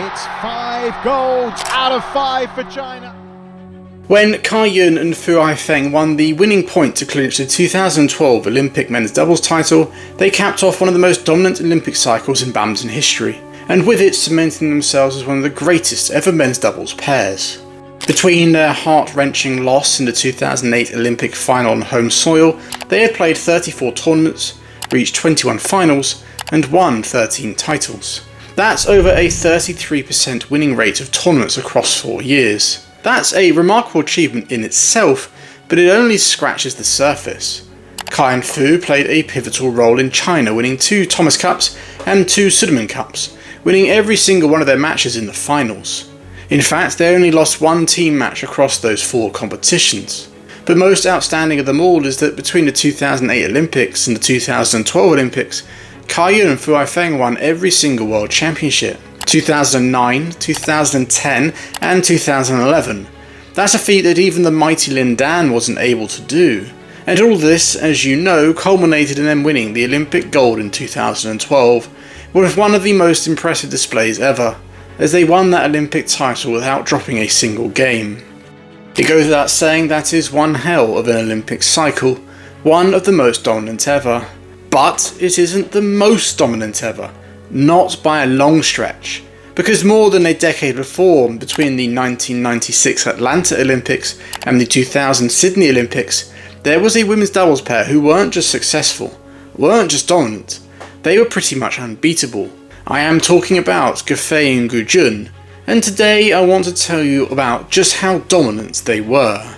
It's 5 golds out of 5 for China. When Cai Yun and Fu Haifeng won the winning point to clinch the 2012 Olympic men's doubles title, they capped off one of the most dominant Olympic cycles in badminton history, and with it cementing themselves as one of the greatest ever men's doubles pairs. Between their heart-wrenching loss in the 2008 Olympic final on home soil, they had played 34 tournaments, reached 21 finals, and won 13 titles. That's over a 33% winning rate of tournaments across 4 years. That's a remarkable achievement in itself, but it only scratches the surface. Cai and Fu played a pivotal role in China, winning 2 Thomas Cups and 2 Sudirman Cups, winning every single one of their matches in the finals. In fact, they only lost 1 team match across those 4 competitions. But most outstanding of them all is that between the 2008 Olympics and the 2012 Olympics, Cai Yun and Fu Haifeng won every single World Championship. 2009, 2010 and 2011. That's a feat that even the mighty Lin Dan wasn't able to do. And all this, as you know, culminated in them winning the Olympic gold in 2012, with one of the most impressive displays ever, as they won that Olympic title without dropping a single game. It goes without saying that is one hell of an Olympic cycle, one of the most dominant ever. But it isn't the most dominant ever. Not by a long stretch, because more than a decade before, between the 1996 Atlanta Olympics and the 2000 Sydney Olympics, there was a women's doubles pair who weren't just successful, weren't just dominant, they were pretty much unbeatable. I am talking about Gufei and Gu Jun, and today I want to tell you about just how dominant they were.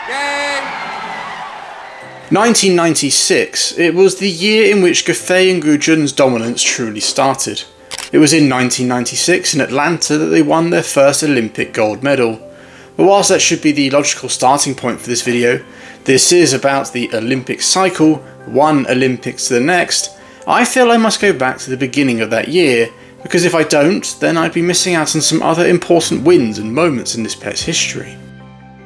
Game! 1996, it was the year in which Gufei and Gu Jun's dominance truly started. It was in 1996 in Atlanta that they won their first Olympic gold medal. But whilst that should be the logical starting point for this video, this is about the Olympic cycle, one Olympics to the next, I feel I must go back to the beginning of that year, because if I don't, then I'd be missing out on some other important wins and moments in this pair's history.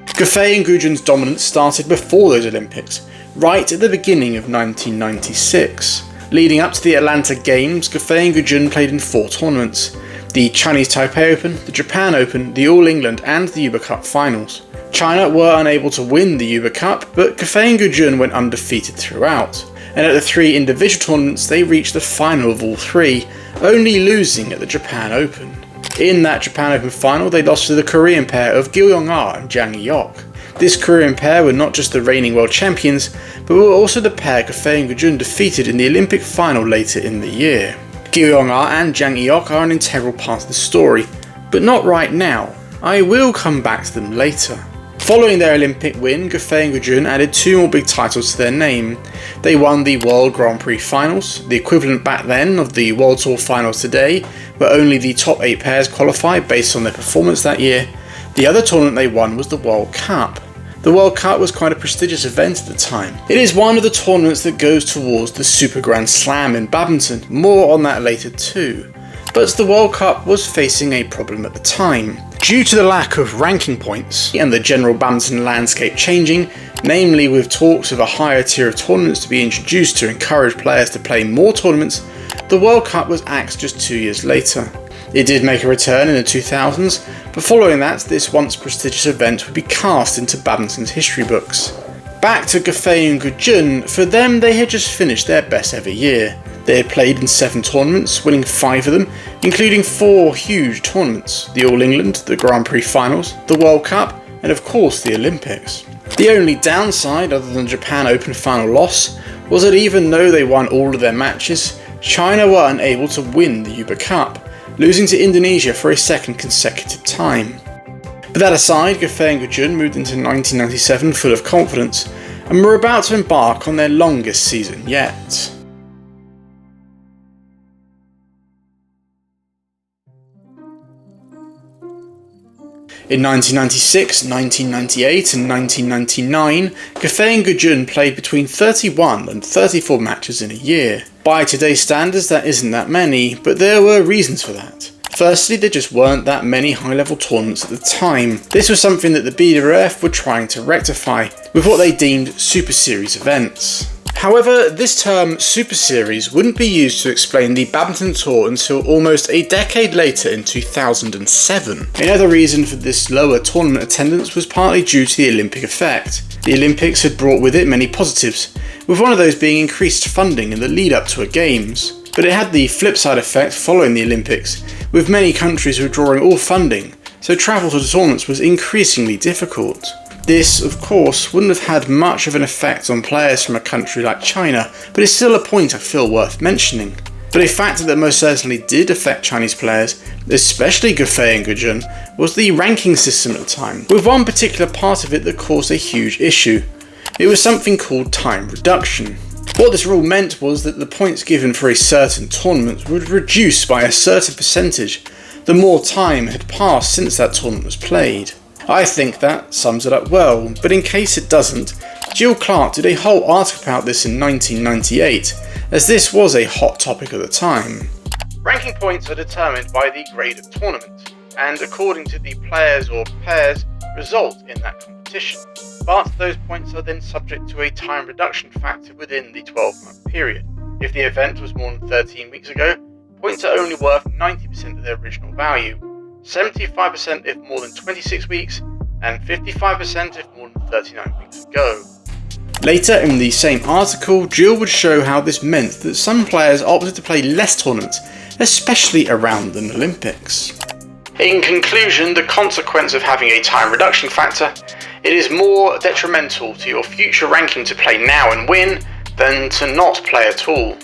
Gufei and Gu Jun's dominance started before those Olympics, right at the beginning of 1996. Leading up to the Atlanta Games, Gufei and Gu Jun played in 4 tournaments: the Chinese Taipei Open, the Japan Open, the All England and the Uber Cup finals. China were unable to win the Uber Cup, but Gufei and Gu Jun went undefeated throughout, and at the 3 individual tournaments they reached the final of all 3, only losing at the Japan Open. In that Japan Open final, they lost to the Korean pair of Gil Yong-ah and Jang Eok. This Korean pair were not just the reigning world champions, but were also the pair Gufei and Gu Jun defeated in the Olympic final later in the year. Gil Yong-ah and Jang Eok are an integral part of the story, but not right now. I will come back to them later. Following their Olympic win, Gufei and Gu Jun added 2 more big titles to their name. They won the World Grand Prix Finals, the equivalent back then of the World Tour Finals today, where only the top 8 pairs qualified based on their performance that year. The other tournament they won was the World Cup. The World Cup was quite a prestigious event at the time. It is one of the tournaments that goes towards the Super Grand Slam in badminton, more on that later too. But the World Cup was facing a problem at the time. Due to the lack of ranking points and the general badminton landscape changing, namely with talks of a higher tier of tournaments to be introduced to encourage players to play more tournaments, the World Cup was axed just 2 years later. It did make a return in the 2000s, but following that, this once prestigious event would be cast into badminton's history books. Back to Gufei and Gu Jun, for them they had just finished their best ever year. They had played in 7 tournaments, winning 5 of them, including 4 huge tournaments: the All England, the Grand Prix Finals, the World Cup, and of course the Olympics. The only downside, other than the Japan Open final loss, was that even though they won all of their matches, China were unable to win the Uber Cup, losing to Indonesia for a second consecutive time. But that aside, Gufei and Gu Jun moved into 1997 full of confidence, and were about to embark on their longest season yet. In 1996, 1998 and 1999, Gufei and Gu Jun played between 31 and 34 matches in a year. By today's standards that isn't that many, but there were reasons for that. Firstly, there just weren't that many high-level tournaments at the time. This was something that the BWF were trying to rectify with what they deemed Super Series events. However, this term Super Series wouldn't be used to explain the Badminton Tour until almost a decade later in 2007. Another reason for this lower tournament attendance was partly due to the Olympic effect. The Olympics had brought with it many positives, with one of those being increased funding in the lead up to a Games. But it had the flip side effect following the Olympics, with many countries withdrawing all funding, so travel to the tournaments was increasingly difficult. This, of course, wouldn't have had much of an effect on players from a country like China, but it's still a point I feel worth mentioning. But a factor that most certainly did affect Chinese players, especially Guofei and Gujun, was the ranking system at the time, with one particular part of it that caused a huge issue. It was something called time reduction. What this rule meant was that the points given for a certain tournament would reduce by a certain percentage the more time had passed since that tournament was played. I think that sums it up well, but in case it doesn't, Jill Clark did a whole article about this in 1998, as this was a hot topic at the time. Ranking points are determined by the grade of tournament, and according to the players or pairs result in that competition. But those points are then subject to a time reduction factor within the 12-month period. If the event was more than 13 weeks ago, points are only worth 90% of their original value, 75% if more than 26 weeks, and 55% if more than 39 weeks ago. Later in the same article, Jill would show how this meant that some players opted to play less tournaments, especially around the Olympics. In conclusion, the consequence of having a time reduction factor, it is more detrimental to your future ranking to play now and win than to not play at all.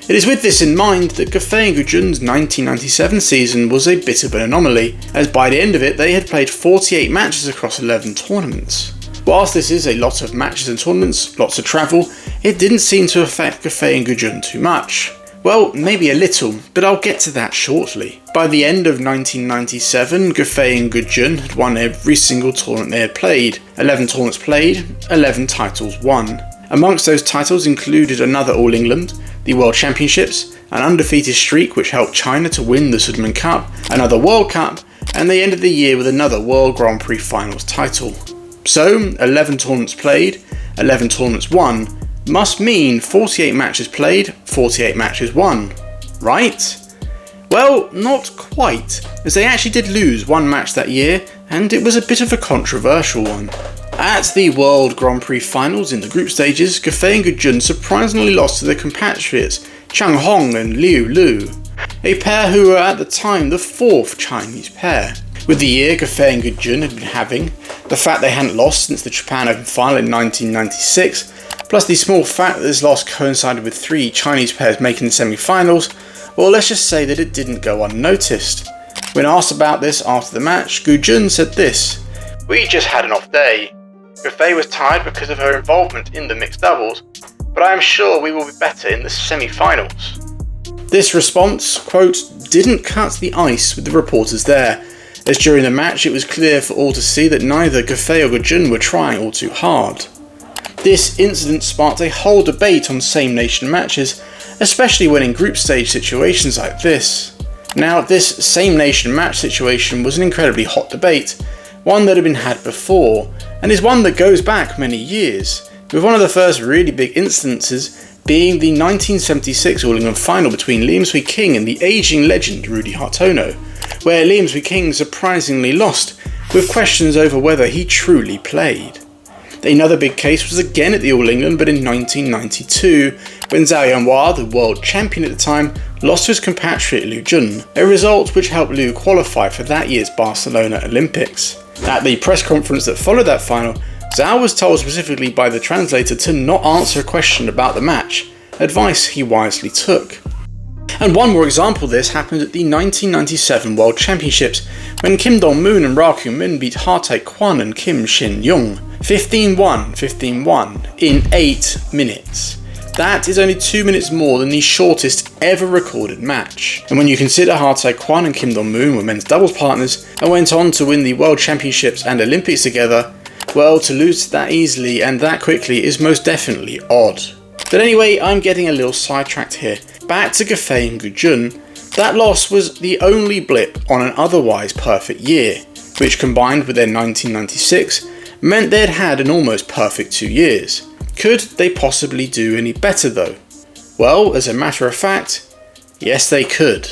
It is with this in mind that Guofei and Gujun's 1997 season was a bit of an anomaly, as by the end of it they had played 48 matches across 11 tournaments. Whilst this is a lot of matches and tournaments, lots of travel, it didn't seem to affect Guofei and Gujun too much. Well, maybe a little, but I'll get to that shortly. By the end of 1997, Guofei and Gujun had won every single tournament they had played. 11 tournaments played, 11 titles won. Amongst those titles included another All England, the World Championships, an undefeated streak which helped China to win the Sudirman Cup, another World Cup, and they ended the year with another World Grand Prix Finals title. So, 11 tournaments played, 11 tournaments won, must mean 48 matches played, 48 matches won. Right? Well, not quite, as they actually did lose one match that year, and it was a bit of a controversial one. At the World Grand Prix Finals in the group stages, Guofei and Gujun surprisingly lost to their compatriots Chang Hong and Liu Lu, a pair who were at the time the fourth Chinese pair. With the year Guofei and Gujun had been having, the fact they hadn't lost since the Japan Open final in 1996, plus the small fact that this loss coincided with 3 Chinese pairs making the semi-finals, well, let's just say that it didn't go unnoticed. When asked about this after the match, Gujun said this: "We just had an off day. Guofei was tired because of her involvement in the mixed doubles, but I am sure we will be better in the semi-finals." This response, quote, didn't cut the ice with the reporters there, as during the match it was clear for all to see that neither Guofei or Gujun were trying all too hard. This incident sparked a whole debate on same nation matches, especially when in group stage situations like this. Now, this same nation match situation was an incredibly hot debate, one that had been had before, and is one that goes back many years, with one of the first really big instances being the 1976 All England final between Lim Swee King and the ageing legend Rudy Hartono, where Lim Swee King surprisingly lost, with questions over whether he truly played. Another big case was again at the All England, but in 1992, when Zhao Yanhua, the world champion at the time, lost to his compatriot Liu Jun, a result which helped Liu qualify for that year's Barcelona Olympics. At the press conference that followed that final, Zhao was told specifically by the translator to not answer a question about the match, advice he wisely took. And one more example of this happened at the 1997 World Championships, when Kim Dong-moon and Ra Kyung-min beat Ha Tae-kwon and Kim Shin-young 15-1, 15-1 in 8 minutes. That is only 2 minutes more than the shortest ever recorded match. And when you consider Ha Tae-kwon and Kim Dong-moon were men's doubles partners and went on to win the World Championships and Olympics together, well, to lose that easily and that quickly is most definitely odd. But anyway, I'm getting a little sidetracked here. Back to Guofei and Gujun. That loss was the only blip on an otherwise perfect year, which combined with their 1996 meant they'd had an almost perfect 2 years. Could they possibly do any better though? Well, as a matter of fact, yes they could.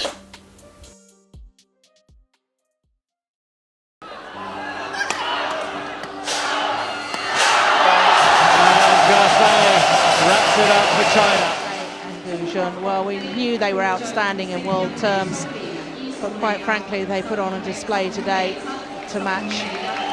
Wraps it up for China. Well, we knew they were outstanding in world terms, but quite frankly they put on a display today to match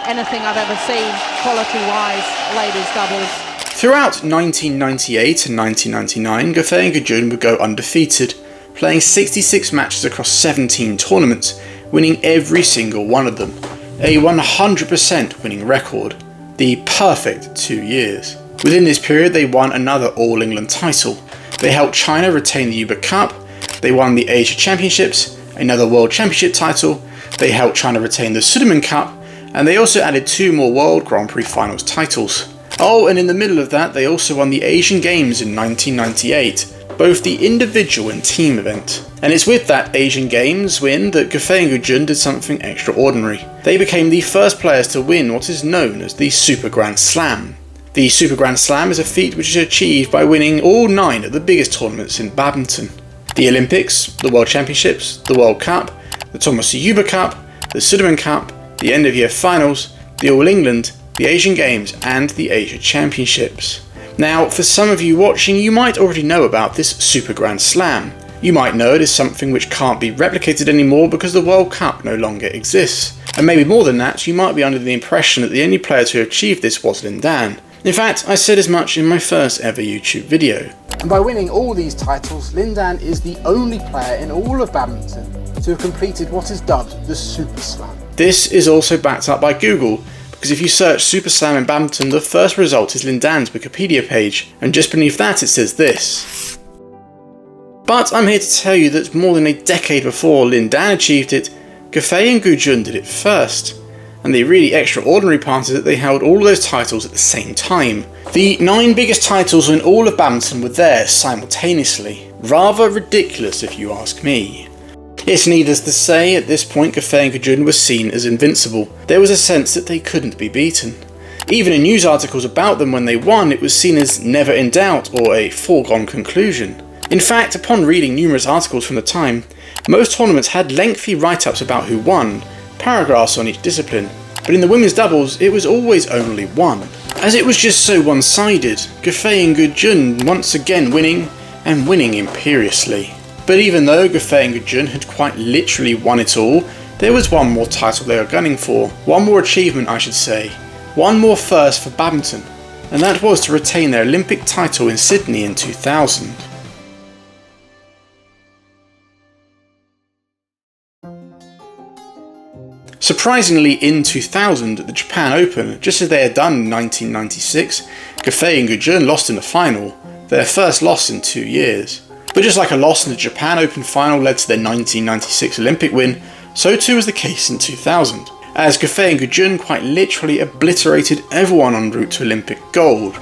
anything I've ever seen quality-wise ladies doubles. Throughout 1998 and 1999, Guofei and Gujun would go undefeated, playing 66 matches across 17 tournaments, winning every single one of them. A 100% winning record. The perfect 2 years. Within this period they won another All England title. They helped China retain the Uber Cup, they won the Asia Championships, another World Championship title, they helped China retain the Sudirman Cup, and they also added 2 more World Grand Prix Finals titles. Oh, and in the middle of that they also won the Asian Games in 1998, both the individual and team event. And it's with that Asian Games win that Guofei and Gujun did something extraordinary. They became the first players to win what is known as the Super Grand Slam. The Super Grand Slam is a feat which is achieved by winning all 9 of the biggest tournaments in badminton. The Olympics, the World Championships, the World Cup, the Thomas Uber Cup, the Sudirman Cup, the End of Year Finals, the All England, the Asian Games and the Asia Championships. Now, for some of you watching, you might already know about this Super Grand Slam. You might know it is something which can't be replicated anymore because the World Cup no longer exists. And maybe more than that, you might be under the impression that the only player to achieve this was Lin Dan. In fact, I said as much in my first ever YouTube video. And by winning all these titles, Lin Dan is the only player in all of badminton to have completed what is dubbed the Super Slam. This is also backed up by Google, because if you search Super Slam in badminton, the first result is Lin Dan's Wikipedia page, and just beneath that it says this. But I'm here to tell you that more than a decade before Lin Dan achieved it, Guofei and Gujun did it first. And the really extraordinary part is that they held all of those titles at the same time. The 9 biggest titles in all of badminton were theirs simultaneously. Rather ridiculous if you ask me. It's needless to say, at this point Guofei and Gujun were seen as invincible. There was a sense that they couldn't be beaten. Even in news articles about them when they won, it was seen as never in doubt or a foregone conclusion. In fact, upon reading numerous articles from the time, most tournaments had lengthy write-ups about who won, paragraphs on each discipline, but in the women's doubles it was always only one. As it was just so one-sided, Guofei and Gujun once again winning, and winning imperiously. But even though Guofei and Gujun had quite literally won it all, there was one more title they were gunning for, one more achievement I should say, one more first for badminton, and that was to retain their Olympic title in Sydney in 2000. Surprisingly, in 2000 at the Japan Open, just as they had done in 1996, Guofei and Gujun lost in the final, their first loss in 2 years. But just like a loss in the Japan Open final led to their 1996 Olympic win, so too was the case in 2000, as Guofei and Gujun quite literally obliterated everyone en route to Olympic gold.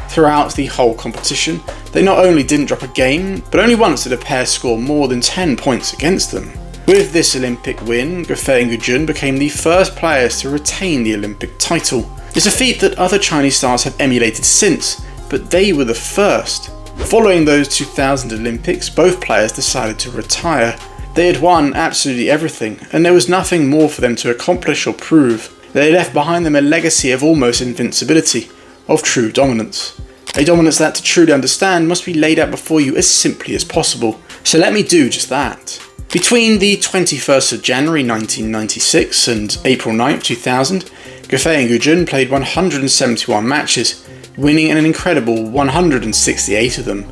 Throughout the whole competition, they not only didn't drop a game, but only once did a pair score more than 10 points against them. With this Olympic win, Guofei and Gujun became the first players to retain the Olympic title. It's a feat that other Chinese stars have emulated since, but they were the first. Following those 2000 Olympics, both players decided to retire. They had won absolutely everything, and there was nothing more for them to accomplish or prove. They left behind them a legacy of almost invincibility, of true dominance. A dominance that, to truly understand, must be laid out before you as simply as possible. So let me do just that. Between the 21st of January 1996 and April 9th 2000, Guofei and Gujun played 171 matches, winning an incredible 168 of them.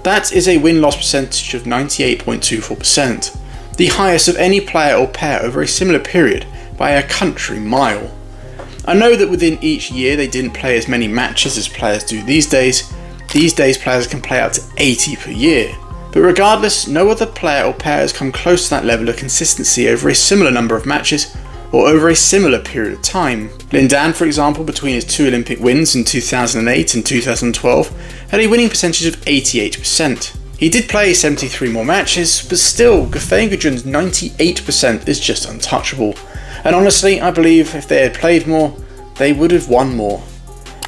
That is a win-loss percentage of 98.24%, the highest of any player or pair over a similar period by a country mile. I know that within each year they didn't play as many matches as players do these days. These days players can play up to 80 per year. But regardless, no other player or pair has come close to that level of consistency over a similar number of matches or over a similar period of time. Lin Dan, for example, between his 2 Olympic wins in 2008 and 2012, had a winning percentage of 88%. He did play 73 more matches, but still, Gufei and Gujun's 98% is just untouchable. And honestly, I believe if they had played more, they would have won more.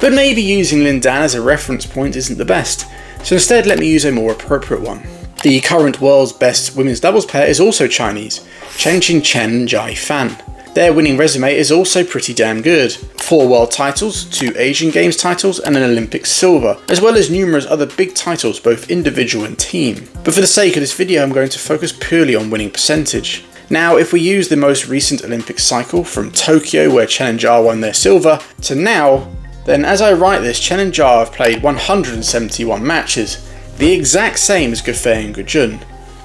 But maybe using Lin Dan as a reference point isn't the best, so instead let me use a more appropriate one. The current world's best women's doubles pair is also Chinese, Chen Chen and Jai Fan. Their winning resume is also pretty damn good. 4 world titles, 2 Asian Games titles and an Olympic silver, as well as numerous other big titles both individual and team. But for the sake of this video I'm going to focus purely on winning percentage. Now if we use the most recent Olympic cycle from Tokyo where Chen and Jia won their silver to now, then as I write this, Chen and Jia have played 171 matches, the exact same as Gufei and Gujun.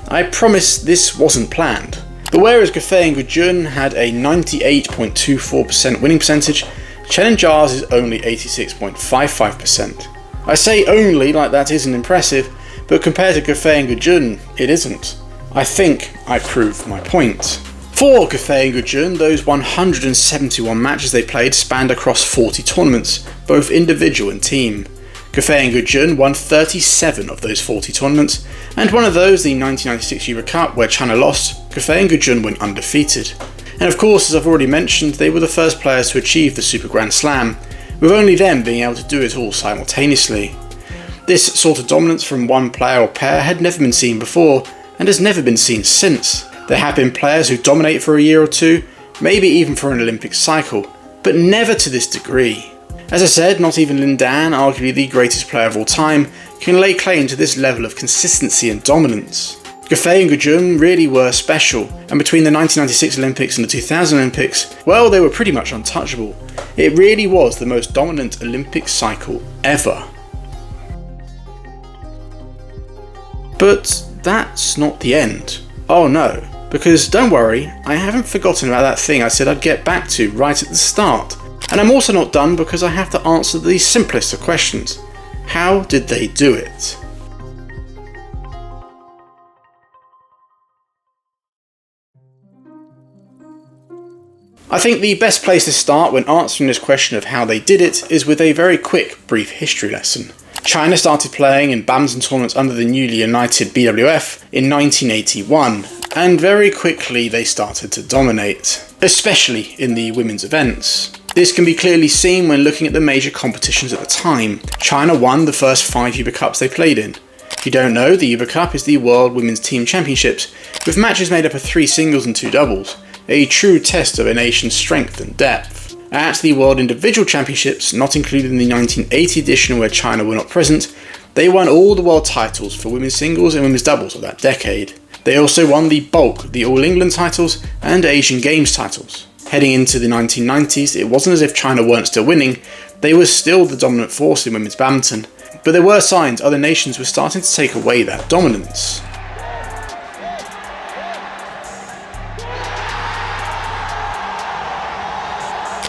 I promise this wasn't planned. But whereas Gufei and Gujun had a 98.24% winning percentage, Chen and Jia's is only 86.55%. I say only like that isn't impressive, but compared to Gufei and Gujun, it isn't. I think I proved my point. For Gufei and Gujun, those 171 matches they played spanned across 40 tournaments, both individual and team. Gufei and Gujun won 37 of those 40 tournaments, and one of those, the 1996 Uber Cup where China lost, Gufei and Gujun went undefeated. And of course, as I've already mentioned, they were the first players to achieve the Super Grand Slam, with only them being able to do it all simultaneously. This sort of dominance from one player or pair had never been seen before, and has never been seen since. There have been players who dominate for a year or two, maybe even for an Olympic cycle, but never to this degree. As I said, not even Lin Dan, arguably the greatest player of all time, can lay claim to this level of consistency and dominance. Gufei and Gujun really were special, and between the 1996 Olympics and the 2000 Olympics, well, they were pretty much untouchable. It really was the most dominant Olympic cycle ever. But that's not the end. Oh no, because don't worry, I haven't forgotten about that thing I said I'd get back to right at the start. And I'm also not done because I have to answer the simplest of questions. How did they do it? I think the best place to start when answering this question of how they did it is with a very quick, brief history lesson. China started playing in badminton tournaments under the newly united BWF in 1981, and very quickly they started to dominate, especially in the women's events. This can be clearly seen when looking at the major competitions at the time. China won the first 5 Uber Cups they played in. If you don't know, the Uber Cup is the World Women's Team Championships, with matches made up of 3 singles and 2 doubles, a true test of a nation's strength and depth. At the World Individual Championships, not included in the 1980 edition where China were not present, they won all the world titles for women's singles and women's doubles of that decade. They also won the bulk, the All England titles and Asian Games titles. Heading into the 1990s, it wasn't as if China weren't still winning, they were still the dominant force in women's badminton, but there were signs other nations were starting to take away that dominance.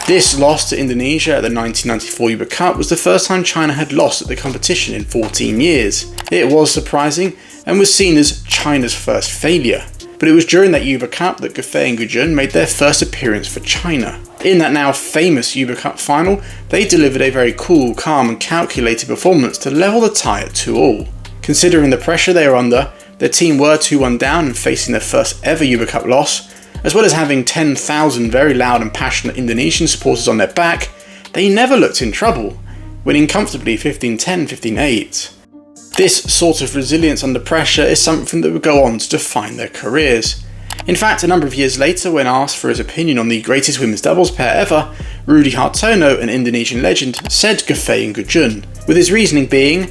This loss to Indonesia at the 1994 Uber Cup was the first time China had lost at the competition in 14 years. It was surprising and was seen as China's first failure. But it was during that Uber Cup that Gufei and Gujun made their first appearance for China. In that now famous Uber Cup final, they delivered a very cool, calm and calculated performance to level the tie at 2-2. Considering the pressure they were under, their team were 2-1 down and facing their first ever Uber Cup loss, as well as having 10,000 very loud and passionate Indonesian supporters on their back, they never looked in trouble, winning comfortably 15-10, 15-8. This sort of resilience under pressure is something that would go on to define their careers. In fact, a number of years later, when asked for his opinion on the greatest women's doubles pair ever, Rudy Hartono, an Indonesian legend, said Gufei and Gujun, with his reasoning being,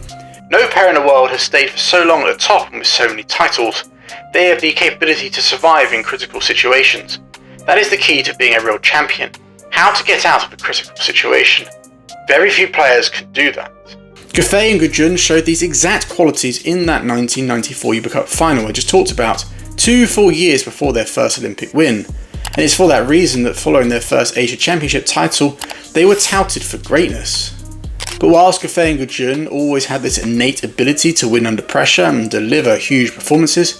"No pair in the world has stayed for so long at the top and with so many titles. They have the capability to survive in critical situations. That is the key to being a real champion. How to get out of a critical situation. Very few players can do that." Gufei and Gujun showed these exact qualities in that 1994 Uber Cup final I just talked about, 2 full years before their first Olympic win. And it's for that reason that following their first Asia Championship title, they were touted for greatness. But whilst Gufei and Gujun always had this innate ability to win under pressure and deliver huge performances,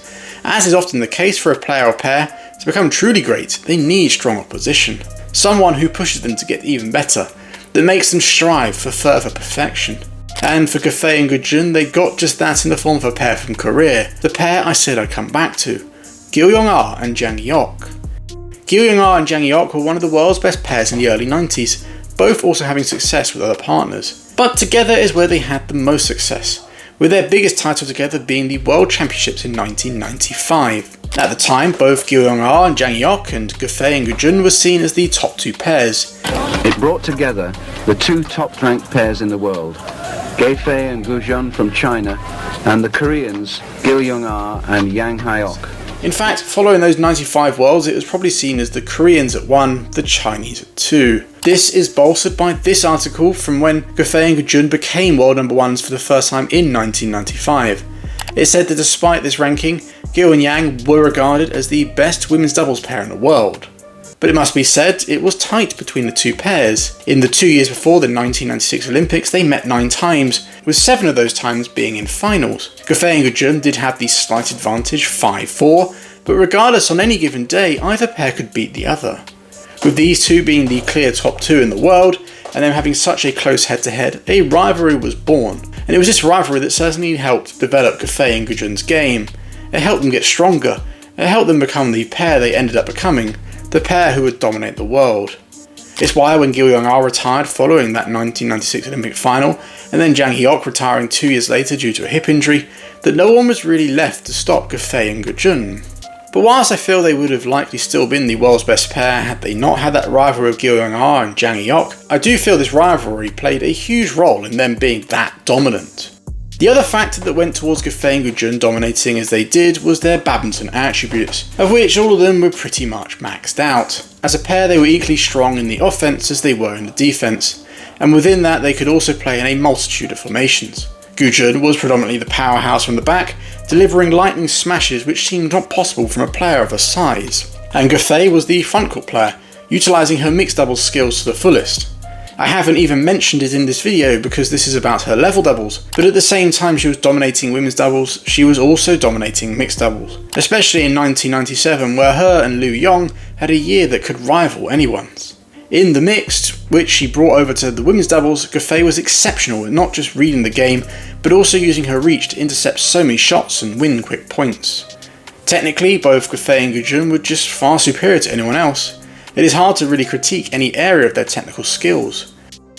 as is often the case for a player or pair, To become truly great, they need strong opposition. Someone who pushes them to get even better, that makes them strive for further perfection. And for Gufei and Gujun, they got just that in the form of a pair from Korea, the pair I said I'd come back to, Gil Yong-ah and Jang Hyok. Gil Yong-ah and Jang Hyok were one of the world's best pairs in the early 90s, both also having success with other partners. But together is where they had the most success, with their biggest title together being the World Championships in 1995. At the time, both Gil Yong-ah and Jang Hyok and Gufei and Gujun were seen as the top two pairs. It brought together the two top-ranked pairs in the world, Gufei and Gujun from China, and the Koreans Gil Yong-ah and Jang Hyok. In fact, following those 95 Worlds, it was probably seen as the Koreans at 1, the Chinese at 2. This is bolstered by this article from when Gufei and Gujun became world number ones for the first time in 1995. It said that despite this ranking, Gil and Yang were regarded as the best women's doubles pair in the world. But it must be said, it was tight between the two pairs. In the 2 years before the 1996 Olympics, they met 9 times, with 7 of those times being in finals. Gufei and Gujun did have the slight advantage 5-4, but regardless, on any given day, either pair could beat the other. With these two being the clear top 2 in the world, and them having such a close head-to-head, a rivalry was born. And it was this rivalry that certainly helped develop Gufei and Gujun's game. It helped them get stronger, it helped them become the pair they ended up becoming, the pair who would dominate the world. It's why when Gil Yong-ah retired following that 1996 Olympic final, and then Jang Hyok retiring 2 years later due to a hip injury, that no one was really left to stop Gufei and Gujun. But whilst I feel they would have likely still been the world's best pair had they not had that rivalry of Gil Yong-ah and Jang Hyok, I do feel this rivalry played a huge role in them being that dominant. The other factor that went towards Gufei and Gujun dominating as they did was their badminton attributes, of which all of them were pretty much maxed out. As a pair they were equally strong in the offence as they were in the defence, and within that they could also play in a multitude of formations. Gujun was predominantly the powerhouse from the back, delivering lightning smashes which seemed not possible from a player of her size. And Gufei was the frontcourt player, utilising her mixed doubles skills to the fullest. I haven't even mentioned it in this video because this is about her level doubles, but at the same time she was dominating women's doubles, she was also dominating mixed doubles, especially in 1997 where her and Liu Yong had a year that could rival anyone's. In the mixed, which she brought over to the women's doubles, Gufei was exceptional in not just reading the game, but also using her reach to intercept so many shots and win quick points. Technically, both Gufei and Gujun were just far superior to anyone else. It is hard to really critique any area of their technical skills.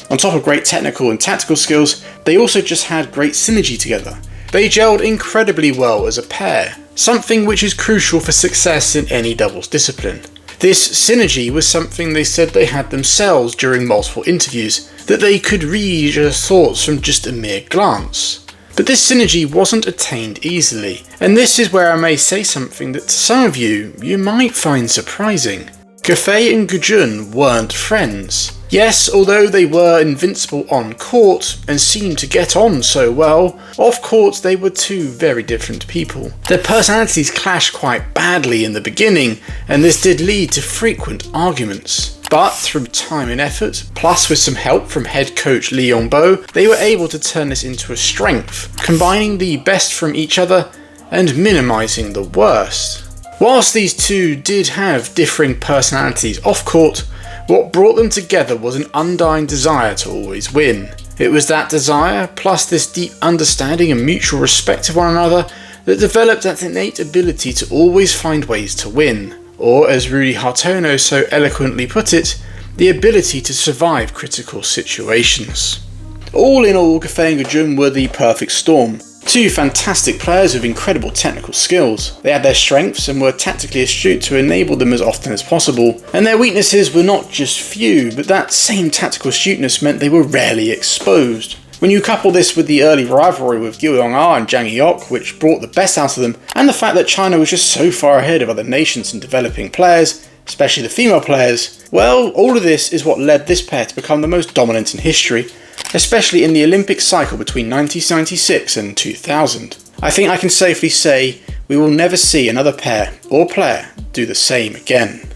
On top of great technical and tactical skills, they also just had great synergy together. They gelled incredibly well as a pair, something which is crucial for success in any doubles discipline. This synergy was something they said they had themselves during multiple interviews, that they could read each other's thoughts from just a mere glance. But this synergy wasn't attained easily, and this is where I may say something that to some of you might find surprising. Gufei and Gujun weren't friends. Yes, although they were invincible on court and seemed to get on so well, off court they were two very different people. Their personalities clashed quite badly in the beginning, and this did lead to frequent arguments. But through time and effort, plus with some help from head coach Lee Yong-bo, they were able to turn this into a strength, combining the best from each other and minimising the worst. Whilst these two did have differing personalities off court, what brought them together was an undying desire to always win. It was that desire, plus this deep understanding and mutual respect of one another, that developed that innate ability to always find ways to win. Or, as Rudy Hartono so eloquently put it, the ability to survive critical situations. All in all, Gufei and Gujun were the perfect storm. Two fantastic players with incredible technical skills. They had their strengths and were tactically astute to enable them as often as possible, and their weaknesses were not just few, but that same tactical astuteness meant they were rarely exposed. When you couple this with the early rivalry with Gil Yong-ah and Jang Hyok, which brought the best out of them, and the fact that China was just so far ahead of other nations in developing players, especially the female players, well, all of this is what led this pair to become the most dominant in history, especially in the Olympic cycle between 1996 and 2000. I think I can safely say we will never see another pair or player do the same again.